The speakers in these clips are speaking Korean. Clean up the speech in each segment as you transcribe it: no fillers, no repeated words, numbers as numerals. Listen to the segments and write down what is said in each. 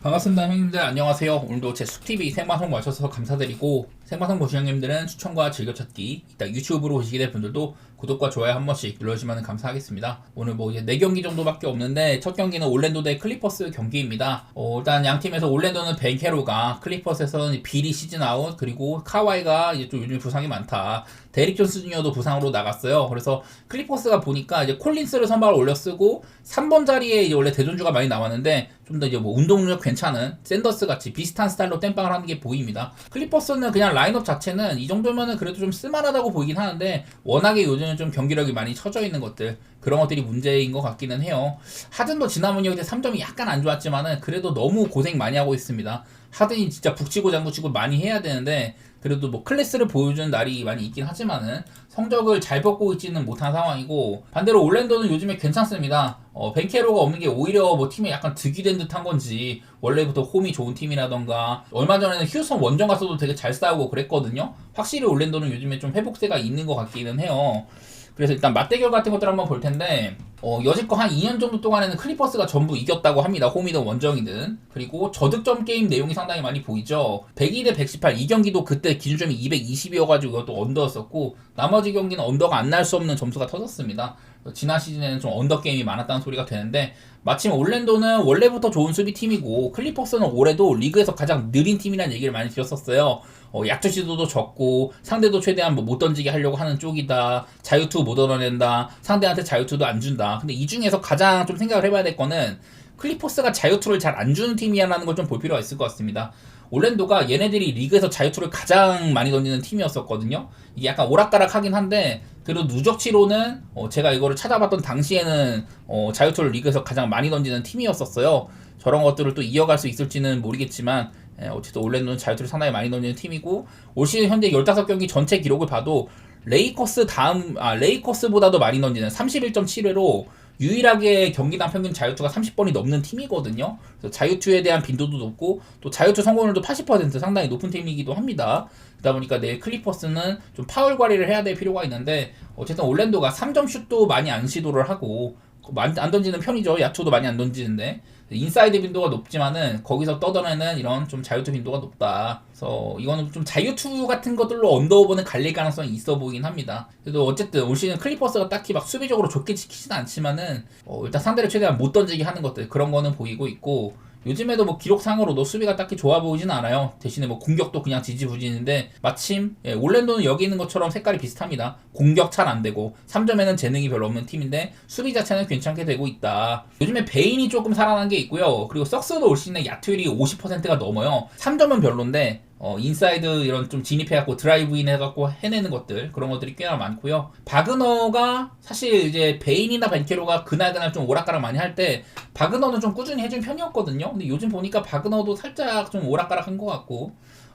반갑습니다 형님들, 안녕하세요. 오늘도 제 숲TV 생방송 와주셔서 감사드리고, 생방송 보시는 형님들은 추천과 즐겨찾기, 이따 유튜브로 보시게 될 분들도 구독과 좋아요 한 번씩 눌러주시면 감사하겠습니다. 오늘 뭐 이제 4경기 정도밖에 없는데, 첫 경기는 올랜도 대 클리퍼스 경기입니다. 일단 양 팀에서 올랜도는 벤케로가, 클리퍼스에서는 빌이 시즌 아웃, 그리고 카와이가 이제 좀 요즘 부상이 많다. 데릭 존스 주니어도 부상으로 나갔어요. 그래서 클리퍼스가 보니까 이제 콜린스를 선발을 올려 쓰고 3번 자리에 이제 원래 대존주가 많이 나왔는데 좀 더 이제 뭐 운동력 괜찮은 샌더스 같이 비슷한 스타일로 땜빵을 하는 게 보입니다. 클리퍼스는 그냥 라인업 자체는 이 정도면은 그래도 좀 쓸만하다고 보이긴 하는데 워낙에 요즘은 좀 경기력이 많이 처져 있는 것들, 그런 것들이 문제인 것 같기는 해요. 하든도 지난번 경기 때 3점이 약간 안 좋았지만은 그래도 너무 고생 많이 하고 있습니다. 하든이 진짜 북치고 장구치고 많이 해야 되는데 그래도 뭐 클래스를 보여주는 날이 많이 있긴 하지만은 성적을 잘 벗고 있지는 못한 상황이고, 반대로 올랜도는 요즘에 괜찮습니다. 벤케로가 없는 게 오히려 뭐 팀에 약간 득이 된 듯한 건지, 원래부터 홈이 좋은 팀이라던가, 얼마 전에는 휴스턴 원정 가서도 되게 잘 싸우고 그랬거든요. 확실히 올랜도는 요즘에 좀 회복세가 있는 것 같기는 해요. 그래서 일단 맞대결 같은 것들 한번 볼 텐데, 여지껏 한 2년 정도 동안에는 클리퍼스가 전부 이겼다고 합니다. 홈이든 원정이든. 그리고 저득점 게임 내용이 상당히 많이 보이죠. 102 대 118, 이 경기도 그때 기준점이 220이어가지고 이것도 언더였었고, 나머지 경기는 언더가 안 날 수 없는 점수가 터졌습니다. 지난 시즌에는 좀 언더 게임이 많았다는 소리가 되는데, 마침 올랜도는 원래부터 좋은 수비팀이고 클리퍼스는 올해도 리그에서 가장 느린 팀이라는 얘기를 많이 들었었어요. 약투 시도도 적고 상대도 최대한 뭐 못 던지게 하려고 하는 쪽이다. 자유투 못 얻어낸다. 상대한테 자유투도 안 준다. 근데 이 중에서 가장 좀 생각을 해봐야 될 거는 클리퍼스가 자유투를 잘 안 주는 팀이야라는 걸 좀 볼 필요가 있을 것 같습니다. 올랜도가 얘네들이 리그에서 자유투를 가장 많이 던지는 팀이었었거든요. 이게 약간 오락가락하긴 한데 그래도 누적치로는 제가 이거를 찾아봤던 당시에는 자유투를 리그에서 가장 많이 던지는 팀이었었어요. 저런 것들을 또 이어갈 수 있을지는 모르겠지만 어쨌든 올랜도는 자유투를 상당히 많이 던지는 팀이고, 올 시즌 현재 15경기 전체 기록을 봐도 레이커스보다도 많이 던지는 31.7회로 유일하게 경기당 평균 자유투가 30번이 넘는 팀이거든요. 그래서 자유투에 대한 빈도도 높고 또 자유투 성공률도 80% 상당히 높은 팀이기도 합니다. 그러다 보니까 내일 클리퍼스는 좀 파울 관리를 해야 될 필요가 있는데, 어쨌든 올랜도가 3점 슛도 많이 안 시도를 하고 안 던지는 편이죠. 야투도 많이 안 던지는데 인사이드 빈도가 높지만은 거기서 떠도내는 이런 좀 자유투 빈도가 높다. 그래서 이거는 좀 자유투 같은 것들로 언더오버는 갈릴 가능성이 있어 보이긴 합니다. 그래도 어쨌든 올 시즌 클리퍼스가 딱히 막 수비적으로 좋게 지키지는 않지만은 일단 상대를 최대한 못 던지게 하는 것들, 그런 거는 보이고 있고, 요즘에도 뭐 기록상으로도 수비가 딱히 좋아 보이진 않아요. 대신에 뭐 공격도 그냥 지지부진인데, 마침 올랜도는 여기 있는 것처럼 색깔이 비슷합니다. 공격 잘 안 되고 3점에는 재능이 별로 없는 팀인데 수비 자체는 괜찮게 되고 있다. 요즘에 베인이 조금 살아난 게 있고요. 그리고 썩스도 올 시즌에 야투율이 50%가 넘어요. 3점은 별론데 인사이드 이런 좀 진입해갖고 드라이브인 해갖고 해내는 것들, 그런 것들이 꽤나 많고요. 바그너가 사실 이제 베인이나 벤케로가 그날그날 좀 오락가락 많이 할 때 바그너는 좀 꾸준히 해준 편이었거든요. 근데 요즘 보니까 바그너도 살짝 좀 오락가락한 것 같고,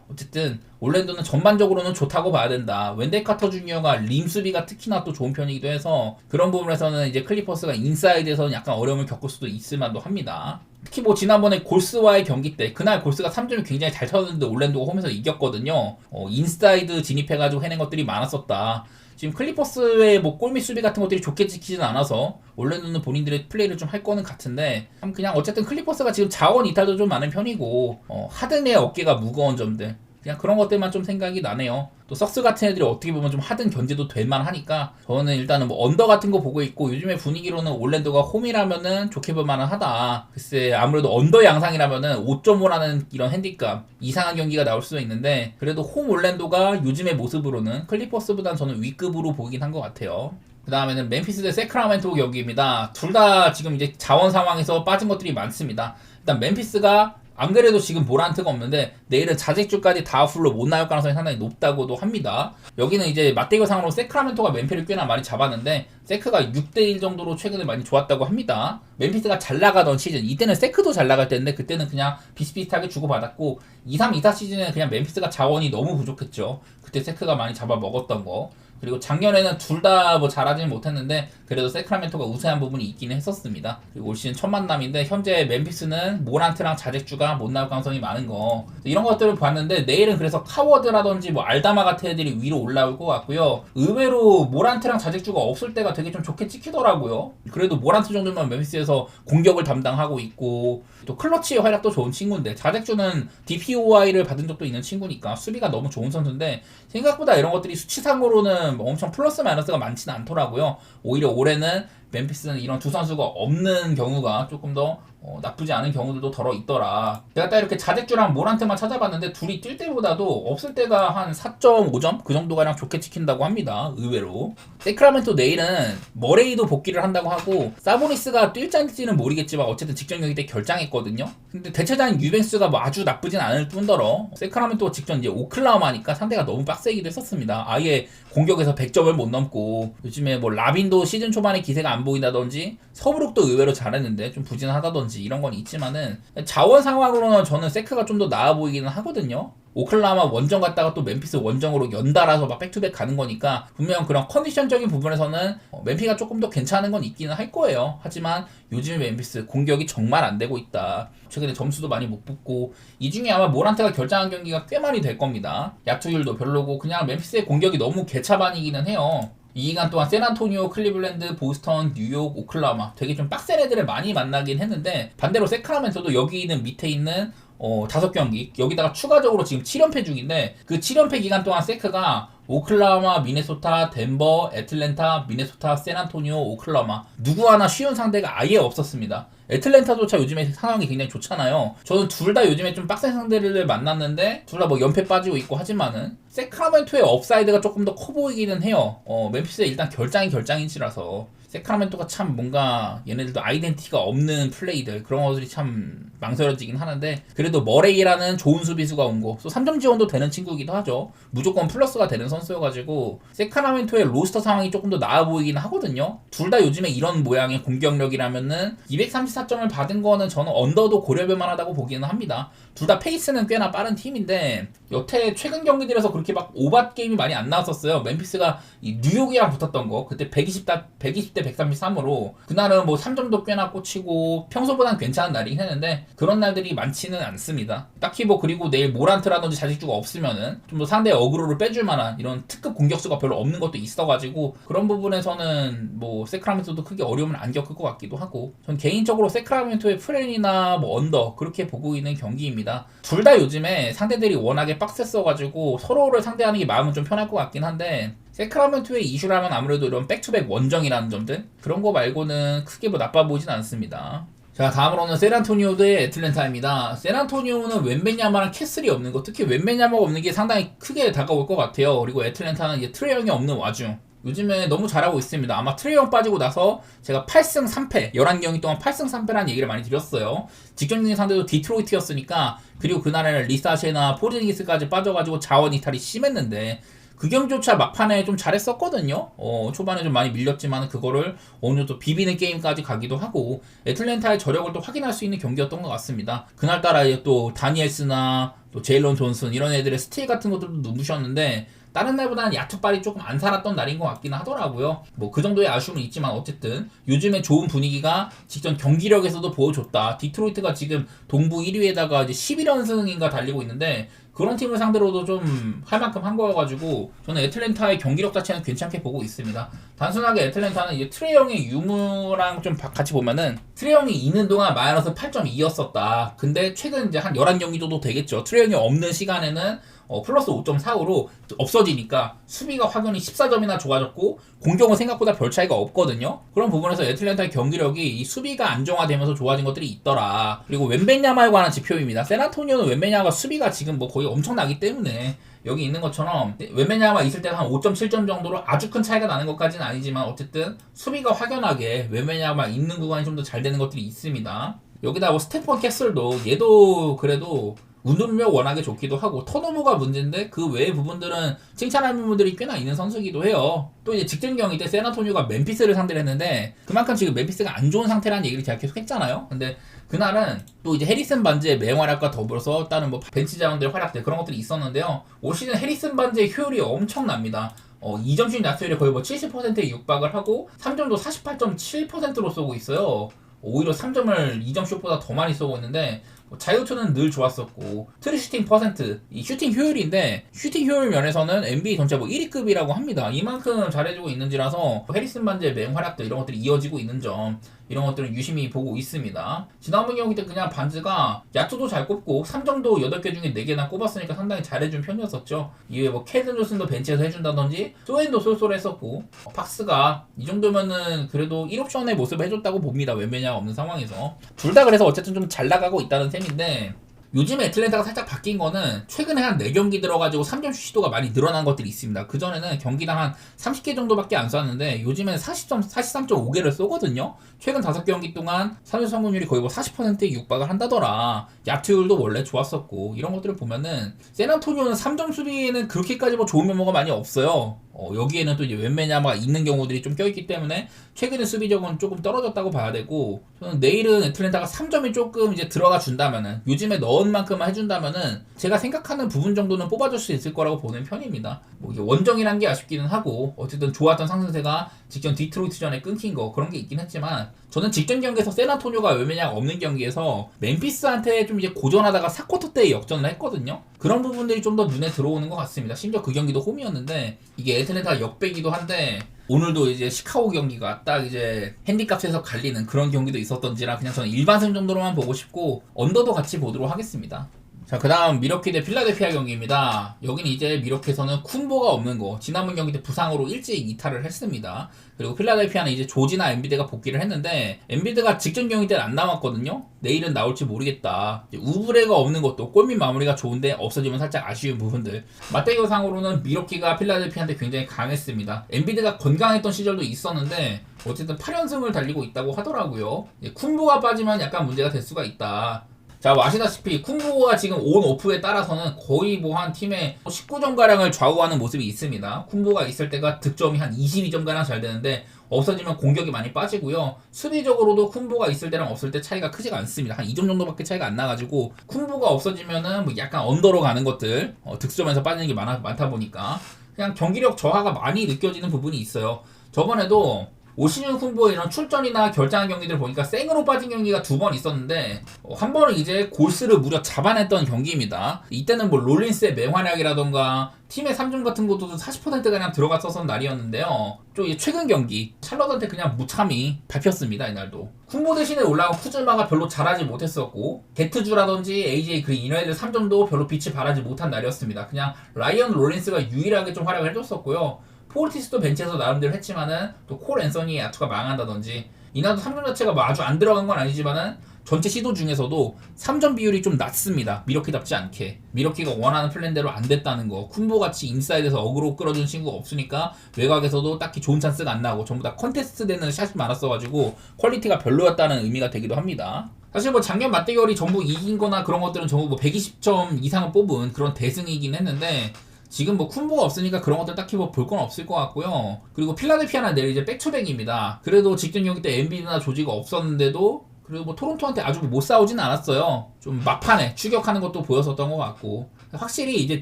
어쨌든 올랜도는 전반적으로는 좋다고 봐야 된다. 웬델 카터 주니어가 림 수비가 특히나 또 좋은 편이기도 해서 그런 부분에서는 이제 클리퍼스가 인사이드에서는 약간 어려움을 겪을 수도 있을 만도 합니다. 특히 뭐 지난번에 골스와의 경기 때 그날 골스가 3점이 굉장히 잘 쳤는데 올랜도가 홈에서 이겼거든요. 인사이드 진입해가지고 해낸 것들이 많았었다. 지금 클리퍼스의 뭐 골밑 수비 같은 것들이 좋게 지키지는 않아서 올랜도는 본인들의 플레이를 좀 할 거는 같은데, 그냥 어쨌든 클리퍼스가 지금 자원 이탈도 좀 많은 편이고 하든의 어깨가 무거운 점들, 그냥 그런 것들만 좀 생각이 나네요. 또 썩스 같은 애들이 어떻게 보면 좀 하든 견제도 될 만하니까 저는 일단은 뭐 언더 같은 거 보고 있고, 요즘에 분위기로는 올랜도가 홈이라면은 좋게 볼 만하다. 글쎄 아무래도 언더 양상이라면은 5.5라는 이런 핸디캡 이상한 경기가 나올 수도 있는데, 그래도 홈 올랜도가 요즘의 모습으로는 클리퍼스보단 저는 위급으로 보이긴 한 것 같아요. 그 다음에는 멤피스 대 세크라멘토 경기입니다. 둘 다 지금 이제 자원 상황에서 빠진 것들이 많습니다. 일단 멤피스가 안 그래도 지금 모란트가 없는데 내일은 자책주까지 다 풀로 못 나올 가능성이 상당히 높다고도 합니다. 여기는 이제 맞대결상으로 세크라멘토가 멤피를 꽤나 많이 잡았는데 세크가 6대1 정도로 최근에 많이 좋았다고 합니다. 멤피스가 잘 나가던 시즌, 이때는 세크도 잘 나갈 때인데 그때는 그냥 비슷비슷하게 주고받았고, 23, 24 시즌에는 그냥 멤피스가 자원이 너무 부족했죠. 그때 세크가 많이 잡아먹었던 거. 그리고 작년에는 둘 다 뭐 잘하지는 못했는데 그래도 세크라멘토가 우세한 부분이 있기는 했었습니다. 그리고 올 시즌 첫 만남인데 현재 멤피스는 모란트랑 자잭주가 못 나올 가능성이 많은 거 이런 것들을 봤는데 내일은 그래서 카워드라든지 뭐 알다마 같은 애들이 위로 올라올 것 같고요. 의외로 모란트랑 자잭주가 없을 때가 되게 좀 좋게 찍히더라고요. 그래도 모란트 정도면 멤피스에서 공격을 담당하고 있고 또 클러치의 활약도 좋은 친구인데 자잭주는 DPOI를 받은 적도 있는 친구니까 수비가 너무 좋은 선수인데 생각보다 이런 것들이 수치상으로는 뭐 엄청 플러스 마이너스가 많지는 않더라고요. 오히려 올해는 멤피스는 이런 두 선수가 없는 경우가 조금 더 나쁘지 않은 경우들도 덜어 있더라. 내가 딱 이렇게 자잭주랑 모란트만 찾아봤는데 둘이 뛸 때보다도 없을 때가 한 4.5점 그 정도가량 좋게 찍힌다고 합니다. 의외로. 세크라멘토 내일은 머레이도 복귀를 한다고 하고 사보니스가 뛸지 안 뛸지는 모르겠지만 어쨌든 직전 경기 때 결장했거든요. 근데 대체자인 유뱅스가 뭐 아주 나쁘진 않을 뿐더러 세크라멘토가 직전 이제 오클라호마니까 상대가 너무 빡세기도 했었습니다. 아예 공격에서 100점을 못 넘고 요즘에 뭐 라빈도 시즌 초반에 기세가 안 보인다든지 서브룩도 의외로 잘했는데 좀 부진하다든지 이런 건 있지만은 자원 상황으로는 저는 세크가 좀 더 나아 보이기는 하거든요. 오클라호마 원정 갔다가 또 멤피스 원정으로 연달아서 막 백투백 가는 거니까 분명 그런 컨디션적인 부분에서는 멤피가 조금 더 괜찮은 건 있기는 할 거예요. 하지만 요즘 멤피스 공격이 정말 안 되고 있다. 최근에 점수도 많이 못 붙고 이 중에 아마 모란트가 결장한 경기가 꽤 많이 될 겁니다. 야투율도 별로고 그냥 멤피스의 공격이 너무 개차반이기는 해요. 이 기간 동안 샌안토니오, 클리블랜드, 보스턴, 뉴욕, 오클라호마 되게 좀 빡센 애들을 많이 만나긴 했는데 반대로 세크라멘토도 여기 있는 밑에 있는 5경기 여기다가 추가적으로 지금 7연패 중인데 그 7연패 기간 동안 세크가 오클라호마, 미네소타, 덴버, 애틀랜타, 미네소타, 샌안토니오, 오클라호마 누구 하나 쉬운 상대가 아예 없었습니다. 애틀랜타조차 요즘에 상황이 굉장히 좋잖아요. 저는 둘 다 요즘에 좀 빡센 상대를 만났는데 둘 다 뭐 연패 빠지고 있고 하지만은 세크라멘토의 업사이드가 조금 더 커 보이기는 해요. 멤피스의 일단 결장인지라서 세크라멘토가 참 뭔가 얘네들도 아이덴티티가 없는 플레이들 그런 것들이 참 망설여지긴 하는데 그래도 머레이라는 좋은 수비수가 온 거 3점 지원도 되는 친구이기도 하죠. 무조건 플러스가 되는 선수여가지고 세크라멘토의 로스터 상황이 조금 더 나아 보이긴 하거든요. 둘 다 요즘에 이런 모양의 공격력이라면은 234점을 받은 거는 저는 언더도 고려해볼 만하다고 보기는 합니다. 둘 다 페이스는 꽤나 빠른 팀인데 여태 최근 경기들에서 그렇게 막 오바 게임이 많이 안 나왔었어요. 멤피스가 이 뉴욕이랑 붙었던 거 그때 120대 133으로 그날은 뭐 3점도 꽤나 꽂히고 평소보단 괜찮은 날이긴 했는데 그런 날들이 많지는 않습니다. 딱히 뭐 그리고 내일 모란트라든지 자직주가 없으면은 좀 더 상대의 어그로를 빼줄 만한 이런 특급 공격수가 별로 없는 것도 있어가지고 그런 부분에서는 뭐 세크라멘토도 크게 어려움을 안 겪을 것 같기도 하고 전 개인적으로 세크라멘토의 프렌이나 뭐 언더 그렇게 보고 있는 경기입니다. 둘 다 요즘에 상대들이 워낙에 빡셌어가지고 서로를 상대하는 게 마음은 좀 편할 것 같긴 한데 세크라멘토의 이슈라면 아무래도 이런 백투백 원정이라는 점들 그런 거 말고는 크게 뭐 나빠 보이진 않습니다. 자 다음으로는 샌안토니오 대 애틀랜타입니다. 샌안토니오는 웬베냐마랑 캐슬이 없는 거 특히 웬베냐마가 없는 게 상당히 크게 다가올 것 같아요. 그리고 애틀랜타는 이제 트레이 형이 없는 와중 요즘에 너무 잘하고 있습니다. 아마 트레이 형 빠지고 나서 제가 8승 3패 11경기 동안 8승 3패라는 얘기를 많이 드렸어요. 직전 경기 상대도 디트로이트였으니까 그리고 그날에는 리사셰나 포르징기스까지 빠져가지고 자원 이탈이 심했는데 그 경기조차 막판에 좀 잘했었거든요. 초반에 좀 많이 밀렸지만 그거를 어느 정도 비비는 게임까지 가기도 하고 애틀랜타의 저력을 또 확인할 수 있는 경기였던 것 같습니다. 그날따라 또 다니엘스나 또 제일런 존슨 이런 애들의 스틸 같은 것들도 눈부셨는데 다른 날보다는 야투발이 조금 안 살았던 날인 것 같기는 하더라고요. 뭐 그 정도의 아쉬움은 있지만 어쨌든 요즘에 좋은 분위기가 직전 경기력에서도 보여줬다. 디트로이트가 지금 동부 1위에다가 이제 11연승인가 달리고 있는데 그런 팀을 상대로도 좀 할 만큼 한 거여가지고 저는 애틀랜타의 경기력 자체는 괜찮게 보고 있습니다. 단순하게 애틀랜타는 이제 트레이 형의 유무랑 좀 같이 보면은 트레이 형이 있는 동안 마이너스 8.2였었다. 근데 최근 이제 한 11경기 정도 되겠죠. 트레이 형이 없는 시간에는 플러스 5.45로 없어지니까 수비가 확연히 14점이나 좋아졌고 공격은 생각보다 별 차이가 없거든요. 그런 부분에서 애틀랜타의 경기력이 이 수비가 안정화되면서 좋아진 것들이 있더라. 그리고 웬베냐마에 관한 지표입니다. 샌안토니오는 웬베냐마가 수비가 지금 뭐 거의 엄청나기 때문에 여기 있는 것처럼 웬베냐마가 있을 때는 한 5.7점 정도로 아주 큰 차이가 나는 것까지는 아니지만 어쨌든 수비가 확연하게 웬베냐마 있는 구간이 좀 더 잘 되는 것들이 있습니다. 여기다 뭐 스테폰 캐슬도 얘도 그래도 운동력 워낙에 좋기도 하고 턴오버가 문제인데 그 외의 부분들은 칭찬할 부분들이 꽤나 있는 선수이기도 해요. 또 이제 직전 경기 때 샌안토니오가 멤피스를 상대를 했는데 그만큼 지금 멤피스가 안 좋은 상태라는 얘기를 제가 계속 했잖아요. 근데 그날은 또 이제 해리슨 반즈의 맹활약과 더불어서 다른 뭐 벤치 자원들의 활약들 그런 것들이 있었는데요. 올 시즌 해리슨 반즈의 효율이 엄청납니다. 2점 슛 야투율이 거의 뭐 70%에 육박을 하고 3점도 48.7%로 쏘고 있어요. 오히려 3점을 2점 슛보다 더 많이 쏘고 있는데 자유투는 늘 좋았었고 트리 슈팅 퍼센트, 이 슈팅 효율인데 슈팅 효율 면에서는 NBA 전체 뭐 1위급이라고 합니다. 이만큼 잘해주고 있는지라서 해리슨 반지의 맹활약도 이런 것들이 이어지고 있는 점, 이런 것들은 유심히 보고 있습니다. 지난번 경기 때 그냥 반즈가 야투도 잘 꼽고 3점도 8개 중에 4개나 꼽았으니까 상당히 잘해준 편이었었죠. 이외에 뭐 켈든 존슨도 벤치에서 해준다든지 소엔도 쏠쏠했었고 팍스가 이 정도면은 그래도 1옵션의 모습을 해줬다고 봅니다. 웬매냐 없는 상황에서 둘 다 그래서 어쨌든 좀 잘 나가고 있다는 셈인데, 요즘에 애틀랜타가 살짝 바뀐 거는 최근에 한 4경기 들어가지고 3점 슛 시도가 많이 늘어난 것들이 있습니다. 그전에는 경기당 한 30개 정도밖에 안 쐈는데 요즘엔 43.5개를 쏘거든요. 최근 5경기 동안 3점 성공률이 거의 뭐 40%에 육박을 한다더라. 야투율도 원래 좋았었고, 이런 것들을 보면은 샌안토니오는 3점 수비에는 그렇게까지 뭐 좋은 면모가 많이 없어요. 여기에는 또 이제 웬매냐마가 있는 경우들이 좀 껴있기 때문에 최근에 수비적은 조금 떨어졌다고 봐야 되고, 저는 내일은 애틀랜타가 3점이 조금 이제 들어가 준다면은, 요즘에 넣은 만큼만 해준다면은 제가 생각하는 부분 정도는 뽑아줄 수 있을 거라고 보는 편입니다. 뭐 이게 원정이란 게 아쉽기는 하고, 어쨌든 좋았던 상승세가 직전 디트로이트전에 끊긴 거 그런 게 있긴 했지만, 저는 직전 경기에서 샌안토니오가 웬매냐가 없는 경기에서 멤피스한테 좀 이제 고전하다가 4쿼터 때 역전을 했거든요. 그런 부분들이 좀 더 눈에 들어오는 것 같습니다. 심지어 그 경기도 홈이었는데 이게 애틀랜타 역배기도 한데, 오늘도 이제 시카고 경기가 딱 이제 핸디값에서 갈리는 그런 경기도 있었던지라 그냥 저는 일반승 정도로만 보고 싶고 언더도 같이 보도록 하겠습니다. 자, 그 다음 미러키 대 필라델피아 경기입니다. 여기는 이제 미러키에서는 쿤보가 없는 거, 지난번 경기 때 부상으로 일찍 이탈을 했습니다. 그리고 필라델피아는 이제 조지나 엔비드가 복귀를 했는데 엔비드가 직전 경기 때는 안 나왔거든요. 내일은 나올지 모르겠다. 우브레가 없는 것도 골밑 마무리가 좋은데 없어지면 살짝 아쉬운 부분들. 맞대결상으로는 미러키가 필라델피아한테 굉장히 강했습니다. 엔비드가 건강했던 시절도 있었는데 어쨌든 8연승을 달리고 있다고 하더라고요. 쿤보가 빠지면 약간 문제가 될 수가 있다. 자, 뭐 아시다시피 쿤보가 지금 온 오프에 따라서는 거의 뭐 한 팀의 19점가량을 좌우하는 모습이 있습니다. 쿤보가 있을 때가 득점이 한 22점가량 잘 되는데 없어지면 공격이 많이 빠지고요. 수비적으로도 쿤보가 있을 때랑 없을 때 차이가 크지가 않습니다. 한 2점 정도밖에 차이가 안 나가지고 쿤보가 없어지면은 뭐 약간 언더로 가는 것들, 득점에서 빠지는 게 많다 보니까 그냥 경기력 저하가 많이 느껴지는 부분이 있어요. 저번에도 오시윤 쿤보의 이런 출전이나 결장한 경기들 보니까 생으로 빠진 경기가 2번 있었는데 한 번은 이제 골스를 무려 잡아냈던 경기입니다. 이때는 뭐 롤린스의 맹활약이라던가 팀의 3점 같은 것도 40%가량 들어갔었던 날이었는데요. 좀 최근 경기 샬럿한테 그냥 무참히 밟혔습니다. 이날도 쿤보 대신에 올라온 쿠즈마가 별로 잘하지 못했었고, 게트주라든지 AJ 그린 이런 애들 3점도 별로 빛이 발하지 못한 날이었습니다. 그냥 라이언 롤린스가 유일하게 좀 활약을 해줬었고요. 포르티스도 벤치에서 나름대로 했지만은 또 콜 앤서니의 야투가 망한다든지, 이날도 3점 자체가 뭐 아주 안 들어간 건 아니지만은 전체 시도 중에서도 3점 비율이 좀 낮습니다. 미러키답지 않게. 미러키가 원하는 플랜대로 안 됐다는 거. 쿤보같이 인사이드에서 어그로 끌어준 친구가 없으니까 외곽에서도 딱히 좋은 찬스가 안 나고 전부 다 컨테스트 되는 샷이 많았어가지고 퀄리티가 별로였다는 의미가 되기도 합니다. 사실 뭐 작년 맞대결이 전부 이긴 거나 그런 것들은 전부 뭐 120점 이상을 뽑은 그런 대승이긴 했는데, 지금 뭐 쿤보가 없으니까 그런 것들 딱히 뭐 볼 건 없을 것 같고요. 그리고 필라델피아는 내일 이제 백투백입니다. 그래도 직전 경기 때 엔비드나 조지가 없었는데도 그리고 뭐 토론토한테 아주 못 싸우진 않았어요. 좀 막판에 추격하는 것도 보였었던 것 같고, 확실히 이제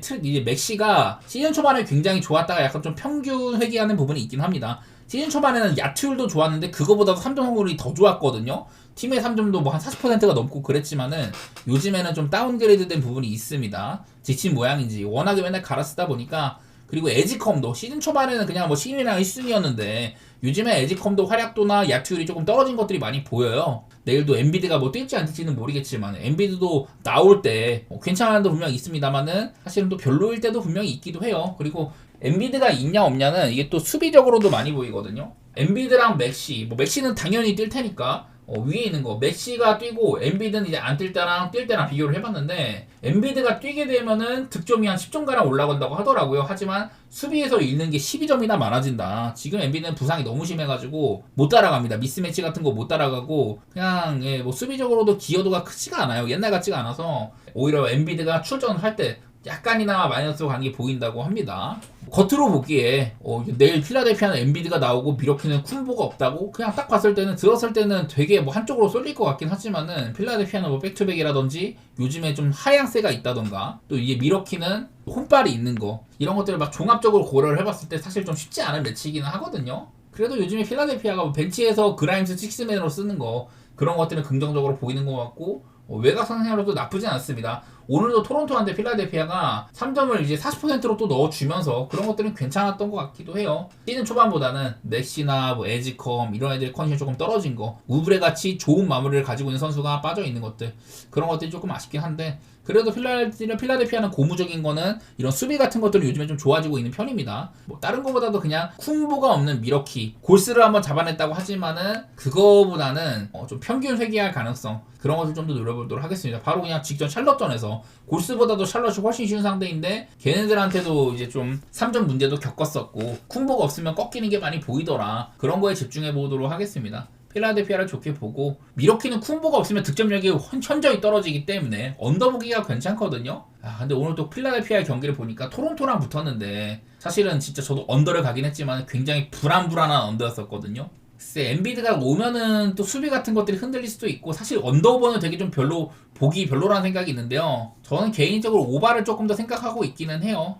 맥시가 시즌 초반에 굉장히 좋았다가 약간 좀 평균 회귀하는 부분이 있긴 합니다. 시즌 초반에는 야투율도 좋았는데 그거보다도 3점 확률이 더 좋았거든요. 팀의 3점도 뭐 한 40%가 넘고 그랬지만은 요즘에는 좀 다운그레이드 된 부분이 있습니다. 지친 모양인지 워낙에 맨날 갈아쓰다 보니까. 그리고 에지컴도 시즌 초반에는 그냥 뭐 신인이랑 1순위였는데 요즘에 에지컴도 활약도나 야투율이 조금 떨어진 것들이 많이 보여요. 내일도 엔비드가 뭐 뛸지 안 뛸지는 모르겠지만 엔비드도 나올 때 괜찮은 도 분명히 있습니다만은 사실은 또 별로일 때도 분명히 있기도 해요. 그리고 엔비드가 있냐 없냐는 이게 또 수비적으로도 많이 보이거든요. 엔비드랑 맥시, 뭐 맥시는 당연히 뛸 테니까 위에 있는 거 맥시가 뛰고 엔비드는 이제 안 뛸 때랑 뛸 때랑 비교를 해봤는데, 엔비드가 뛰게 되면은 득점이 한 10점가량 올라간다고 하더라고요. 하지만 수비에서 잃는 게 12점이나 많아진다. 지금 엔비드는 부상이 너무 심해가지고 못 따라갑니다. 미스매치 같은 거 못 따라가고 그냥 뭐 수비적으로도 기여도가 크지가 않아요. 옛날 같지가 않아서 오히려 엔비드가 출전할 때 약간이나마 마이너스로 가는 게 보인다고 합니다. 겉으로 보기에 내일 필라델피아는 엔비드가 나오고 미러키는 쿤보가 없다고 그냥 딱 봤을 때는 들었을 때는 되게 뭐 한쪽으로 쏠릴 것 같긴 하지만은 필라델피아는 뭐 백투백이라든지 요즘에 좀 하향세가 있다던가 또 이게 미러키는 홈발이 있는 거 이런 것들을 막 종합적으로 고려를 해봤을 때 사실 좀 쉽지 않은 매치이기는 하거든요. 그래도 요즘에 필라델피아가 뭐 벤치에서 그라임스 식스맨으로 쓰는 거 그런 것들은 긍정적으로 보이는 것 같고 외곽 상승으로도 나쁘진 않습니다. 오늘도 토론토한테 필라델피아가 3점을 이제 40%로 또 넣어주면서 그런 것들은 괜찮았던 것 같기도 해요. 시즌 초반보다는 넥시나 뭐 에지컴 이런 애들 컨디션이 조금 떨어진 거 우브레 같이 좋은 마무리를 가지고 있는 선수가 빠져있는 것들 그런 것들이 조금 아쉽긴 한데 그래도 필라델피아는 고무적인 거는 이런 수비 같은 것들은 요즘에 좀 좋아지고 있는 편입니다. 뭐 다른 거보다도 그냥 쿵보가 없는 미러키 골스를 한번 잡아냈다고 하지만은 그거보다는 좀 평균 회귀할 가능성 그런 것을 좀 더 노려보도록 하겠습니다. 바로 그냥 직전 샬럿전에서 골스보다도 샬럿이 훨씬 쉬운 상대인데 걔네들한테도 이제 좀 3점 문제도 겪었었고 쿵보가 없으면 꺾이는 게 많이 보이더라. 그런 거에 집중해 보도록 하겠습니다. 필라델피아를 좋게 보고 미러키는 쿵보가 없으면 득점력이 현저히 떨어지기 때문에 언더보기가 괜찮거든요. 근데 오늘 또 필라델피아의 경기를 보니까 토론토랑 붙었는데 사실은 진짜 저도 언더를 가긴 했지만 굉장히 불안한 언더였었거든요. 글쎄 엔비드가 오면은 또 수비 같은 것들이 흔들릴 수도 있고 사실 언더오버는 되게 좀 보기 별로라는 생각이 있는데요. 저는 개인적으로 오바를 조금 더 생각하고 있기는 해요.